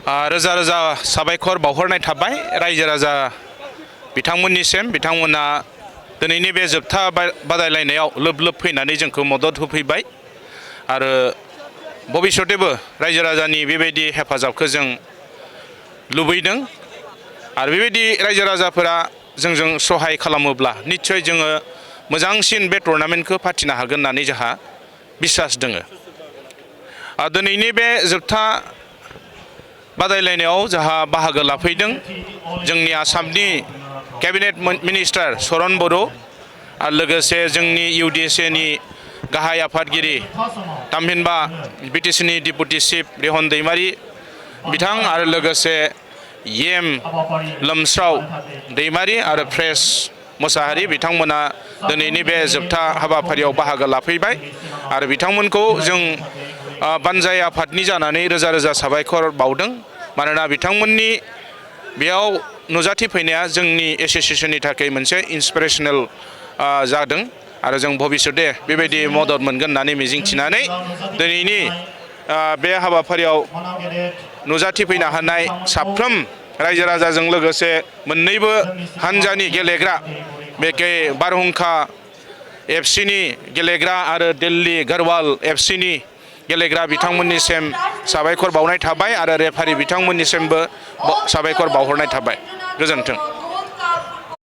रोजा रोजा साबायखर बावहरनाय थाबाय रायजो राजा बिथांमोननिसिम बिथांमोना दिनैनि बे जोबथा बादायलायनायाव लोब लोब फैनानै जोंखौ मदद होफैबाय आरो भबिष्यतेबो रायजो राजानि बेबायदि हेफाजाबखौ जों लुबैदों आरो बेबायदि रायजो राजाफोरा जोंजों सहाय खालामोब्ला निश्चय जोङो मोजांसिन बे टुर्नामेन्टखौ फाथिनो हागोन होननानै जोंहा बिसास दोङो। दिनैनि बे जोबथा बादायलायनायाव जोंहा बाहागो लाफैदों जोंनि आसामनि केबिनेट मिनिस्टार चरण बर' आरो लोगोसे जोंनि UDSAनि गाहाय आफादगिरि थामहिनबा BTCनि डिपुटि चिफ रेहन दैमारि बिथां आरो लोगोसे EM लोमस्राव दैमारि आरो प्रेस मोसाहारि बिथांमोना दिनैनि बे जोबथा हाबाफारियाव बाहागो लाफैबाय आरो बिथांमोनखौ जों बानजाय आफादनि जानानै रोजा रोजा साबायखर बावदों मानोना बिथांमोननि बेयाव नुजाथिफैनाया जोंनि एसोसिएशननि थाखाय मोनसे इन्सपिरेशनेल जादों आरो जों भबिष्यते बेबायदि मदद मोनगोन होननानै मिजिंथिनानै दिनैनि बे हाबाफारियाव नुजाथिफैनो हानाय साफ्रोम रायजो राजाजों लोगोसे मोन्नैबो हान्जानि गेलेग्रा बे बारहुंखा FCनि गेलेग्रा आरो दिल्ली गढ़वाल FCनि गेलेग्रा बिथांमोननिसिम साबायखर बावनाय थाबाय आरो रेफारि बिथांमोननिसिमबो साबायखर बावहरनाय थाबाय। गोजोन्थों।